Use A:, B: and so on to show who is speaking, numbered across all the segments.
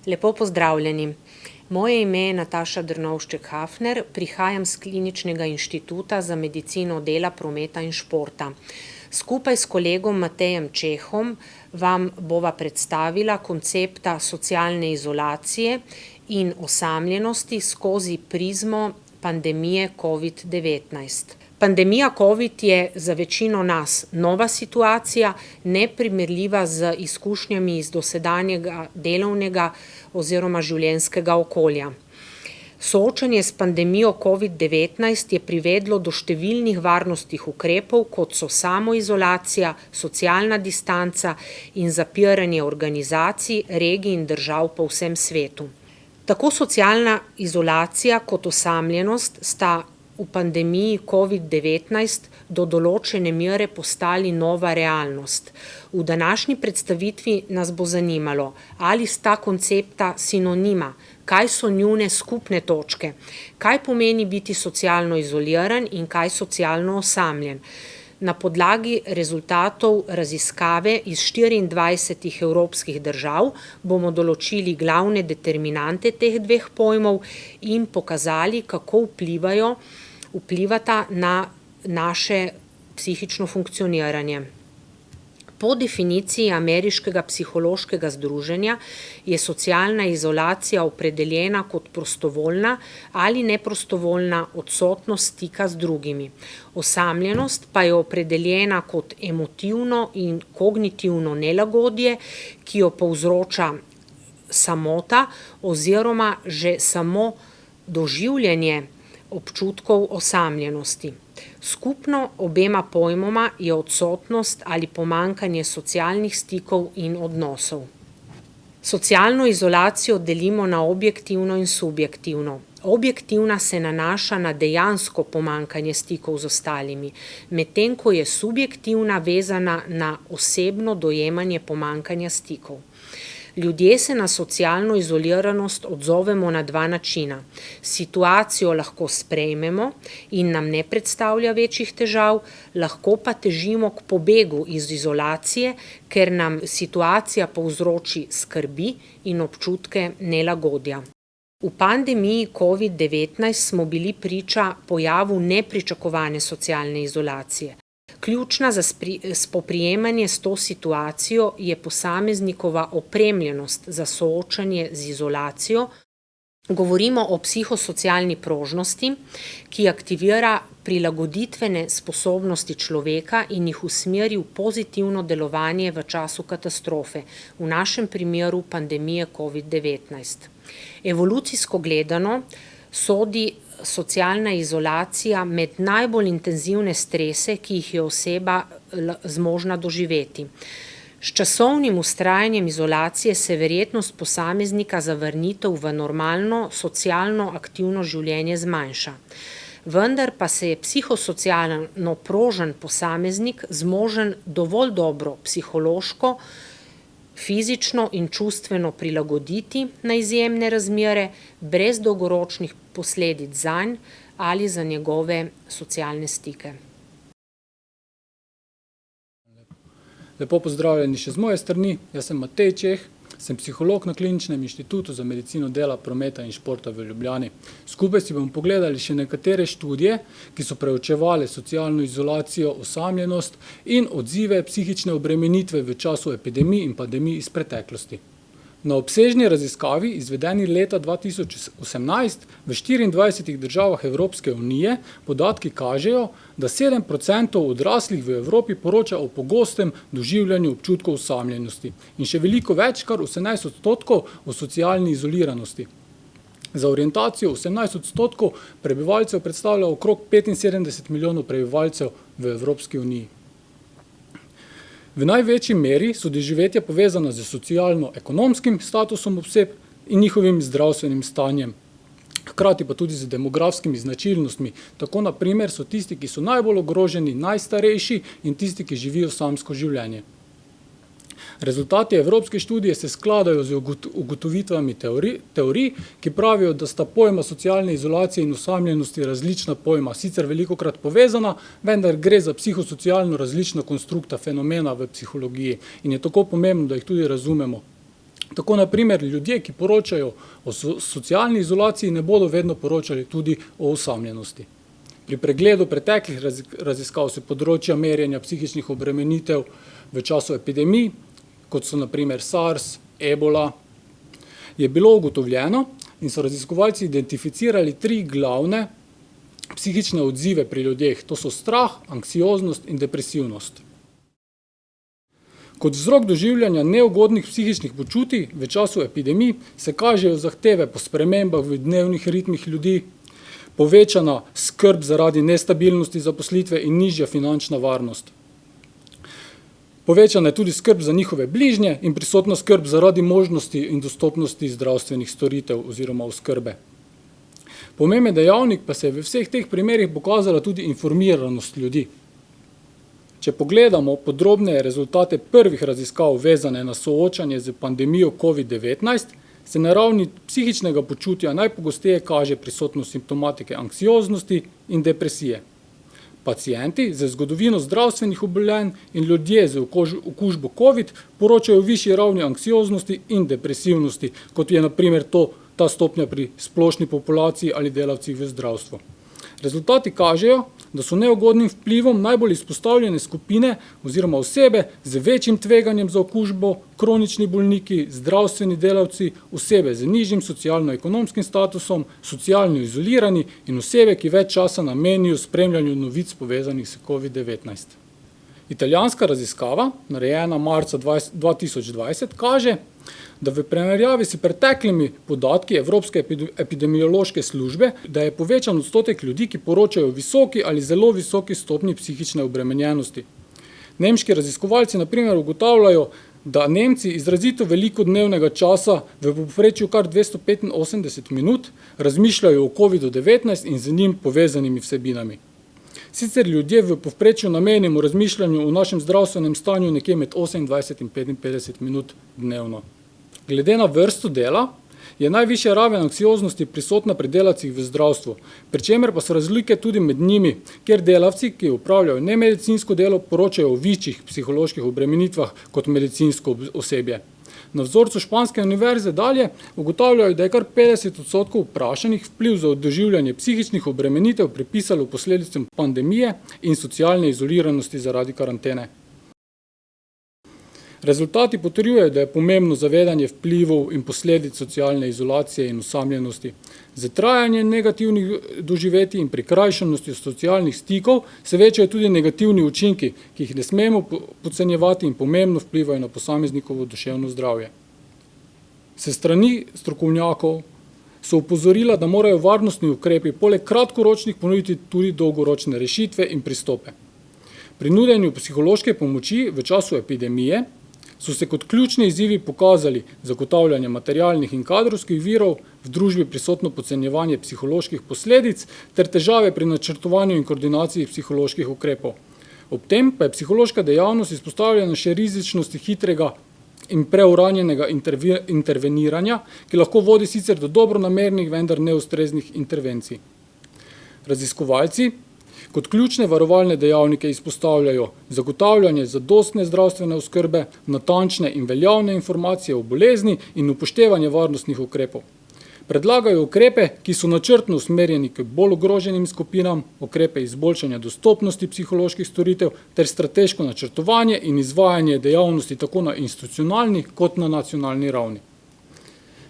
A: Lepo pozdravljeni. Moje ime je Nataša Drnovšček-Hafner, prihajam z Kliničnega inštituta za medicino dela, prometa in športa. Skupaj s kolegom Matejem Čehom vam bova predstavila koncepta socialne izolacije in osamljenosti skozi prizmo pandemije COVID-19. Pandemija COVID je za večino nas nova situacija, neprimerljiva z izkušnjami iz dosedanjega delovnega oziroma življenjskega okolja. Soočanje s pandemijo COVID-19 je privedlo do številnih varnostnih ukrepov, kot so samoizolacija, socialna distanca in zapiranje organizacij, regij in držav po vsem svetu. Tako socialna izolacija kot osamljenost sta v pandemiji COVID-19 do določene mere postali nova realnost. V današnji predstavitvi nas bo zanimalo, ali sta koncepta sinonima, kaj so njune skupne točke, kaj pomeni biti socialno izoliran in kaj socialno osamljen. Na podlagi rezultatov raziskave iz 24 evropskih držav bomo določili glavne determinante teh dveh pojmov in pokazali, kako vplivata na naše psihično funkcioniranje. Po definiciji Ameriškega psihološkega združenja je socialna izolacija opredeljena kot prostovoljna ali neprostovoljna odsotnost stika z drugimi. Osamljenost pa je opredeljena kot emotivno in kognitivno nelagodje, ki jo povzroča samota oziroma že samo doživljanje občutkov osamljenosti. Skupno obema pojmoma je odsotnost ali pomanjkanje socialnih stikov in odnosov. Socialno izolacijo delimo na objektivno in subjektivno. Objektivna se nanaša na dejansko pomanjkanje stikov z ostalimi, medtem ko je subjektivna vezana na osebno dojemanje pomanjkanja stikov. Ljudje se na socialno izoliranost odzovemo na dva načina. Situacijo lahko sprejmemo in nam ne predstavlja večjih težav, lahko pa težimo k pobegu iz izolacije, ker nam situacija povzroči skrbi in občutke nelagodja. V pandemiji COVID-19 smo bili priča pojavu nepričakovane socialne izolacije. Ključna za spoprijemanje s to situacijo je posameznikova opremljenost za soočanje z izolacijo. Govorimo o psihosocialni prožnosti, ki aktivira prilagoditvene sposobnosti človeka in jih usmeri v pozitivno delovanje v času katastrofe, v našem primeru pandemije COVID-19. Evolucijsko gledano sodi socialna izolacija med najbolj intenzivne strese, ki jih je oseba zmožna doživeti. S časovnim vztrajanjem izolacije se verjetnost posameznika za vrnitev v normalno, socialno aktivno življenje zmanjša. Vendar pa se je psihosocialno prožen posameznik zmožen dovolj dobro psihološko, fizično in čustveno prilagoditi na izjemne razmere, brez dolgoročnih posledic zanj ali za njegove socialne stike.
B: Lepo pozdravljeni še z moje strani, jaz sem Matej Čeh, sem psiholog na Kliničnem inštitutu za medicino dela, prometa in športa v Ljubljani. Skupaj si bomo pogledali še nekatere študije, ki so preučevale socialno izolacijo, osamljenost in odzive psihične obremenitve v času epidemij in pandemij iz preteklosti. Na obsežni raziskavi, izvedeni leta 2018 v 24 državah Evropske unije, podatki kažejo, da 7% odraslih v Evropi poroča o pogostem doživljanju občutkov osamljenosti in še veliko več, kar 18% o socialni izoliranosti. Za orientacijo 18% prebivalcev predstavlja okrog 75 milijonov prebivalcev v Evropski uniji. V največji meri so doživetja povezana z socialno-ekonomskim statusom oseb in njihovim zdravstvenim stanjem, hkrati pa tudi z demografskimi značilnostmi. Tako na primer so tisti, ki so najbolj ogroženi, najstarejši in tisti, ki živijo samsko življenje. Rezultati evropske študije se skladajo z ugotovitvami teorij, ki pravijo, da sta pojma socialne izolacije in osamljenosti različna pojma, sicer velikokrat povezana, vendar gre za psihosocialno različna konstrukta fenomena v psihologiji in je tako pomembno, da jih tudi razumemo. Tako naprimer ljudje, ki poročajo o socialni izolaciji, ne bodo vedno poročali tudi o osamljenosti. Pri pregledu preteklih raziskav se področja merjenja psihičnih obremenitev v času epidemij, kot so naprimer SARS, Ebola, je bilo ugotovljeno in so raziskovalci identificirali 3 glavne psihične odzive pri ljudeh. To so strah, anksioznost in depresivnost. Kot vzrok doživljanja neugodnih psihičnih počutij v času epidemij se kažejo zahteve po spremembah v dnevnih ritmih ljudi, povečana skrb zaradi nestabilnosti zaposlitve in nižja finančna varnost. Povečana je tudi skrb za njihove bližnje in prisotna skrb zaradi možnosti in dostopnosti zdravstvenih storitev oziroma oskrbe. Pomemben dejavnik pa se je v vseh teh primerih pokazala tudi informiranost ljudi. Če pogledamo podrobneje rezultate prvih raziskav vezane na soočanje z pandemijo COVID-19, se na ravni psihičnega počutja najpogosteje kaže prisotnost simptomatike anksioznosti in depresije. Pacienti z zgodovino zdravstvenih obolenj in ljudje z okužbo COVID poročajo o višji ravni anksioznosti in depresivnosti, kot je na primer ta stopnja pri splošni populaciji ali delavcih v zdravstvu. Rezultati kažejo, da so neugodnim vplivom najbolj izpostavljene skupine oziroma osebe z večjim tveganjem za okužbo, kronični bolniki, zdravstveni delavci, osebe z nižjim socialno-ekonomskim statusom, socialno izolirani in osebe, ki več časa namenijo spremljanju novic povezanih s COVID-19. Italijanska raziskava, narejena marca 2020, kaže, da v primerjavi s preteklimi podatki Evropske epidemiološke službe, da je povečan odstotek ljudi, ki poročajo o visoki ali zelo visoki stopnji psihične obremenjenosti. Nemški raziskovalci na primer ugotavljajo, da Nemci izrazito veliko dnevnega časa, v povprečju kar 285 minut, razmišljajo o COVID-19 in z njim povezanimi vsebinami. Sicer ljudje v povprečju namenimo razmišljanju o našem zdravstvenem stanju nekje med 28 in 55 minut dnevno. Glede na vrsto dela je najvišja raven anksioznosti prisotna pri delavcih v zdravstvu, pri čemer pa so razlike tudi med njimi, kjer delavci, ki opravljajo nemedicinsko delo, poročajo o višjih psiholoških obremenitvah kot medicinsko osebje. Na vzorcu Španske univerze dalje ugotavljajo, da je kar 50% vprašanih vpliv za doživljanje psihičnih obremenitev pripisalo posledicam pandemije in socialne izoliranosti zaradi karantene. Rezultati potrjujejo, da je pomembno zavedanje vplivov in posledic socialne izolacije in osamljenosti. Z trajanjem negativnih doživetij in prikrajšanostjo socialnih stikov se večajo tudi negativni učinki, ki jih ne smemo podcenjevati in pomembno vplivajo na posameznikovo duševno zdravje. Se strani strokovnjakov so opozorila, da morajo varnostni ukrepi poleg kratkoročnih ponuditi tudi dolgoročne rešitve in pristope. Pri nudenju psihološke pomoči v času epidemije so se kot ključni izzivi pokazali zagotavljanje materialnih in kadrovskih virov, v družbi prisotno podcenjevanje psiholoških posledic ter težave pri načrtovanju in koordinaciji psiholoških ukrepov. Ob tem pa je psihološka dejavnost izpostavljena še rizičnosti hitrega in preuranjenega interveniranja, ki lahko vodi sicer do dobronamernih, vendar neustreznih intervencij. Raziskovalci kot ključne varovalne dejavnike izpostavljajo zagotavljanje zadostne zdravstvene oskrbe, natančne in veljavne informacije o bolezni in upoštevanje varnostnih ukrepov. Predlagajo ukrepe, ki so načrtno usmerjeni k bolj ogroženim skupinam, ukrepe izboljšanja dostopnosti psiholoških storitev ter strateško načrtovanje in izvajanje dejavnosti tako na institucionalni kot na nacionalni ravni.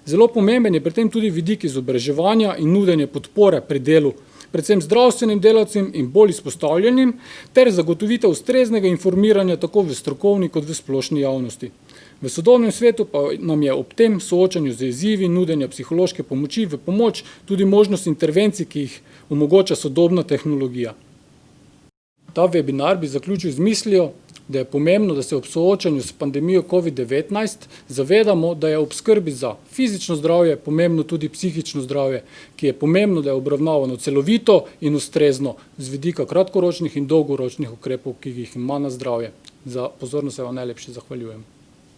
B: Zelo pomemben je pri tem tudi vidik izobraževanja in nudenje podpore pri delu, predvsem zdravstvenim delavcem in bolj izpostavljenim, ter zagotovitev ustreznega informiranja tako v strokovni kot v splošni javnosti. V sodobnem svetu pa nam je ob tem soočanju z izzivi nudenja psihološke pomoči v pomoč tudi možnost intervencij, ki jih omogoča sodobna tehnologija. Ta webinar bi zaključil z mislijo, da je pomembno, da se ob soočanju s pandemijo COVID-19 zavedamo, da je ob skrbi za fizično zdravje pomembno tudi psihično zdravje, ki je pomembno, da je obravnavano celovito in ustrezno z vidika kratkoročnih in dolgoročnih ukrepov, ki jih ima na zdravje. Za pozornost se vam najlepše zahvaljujem.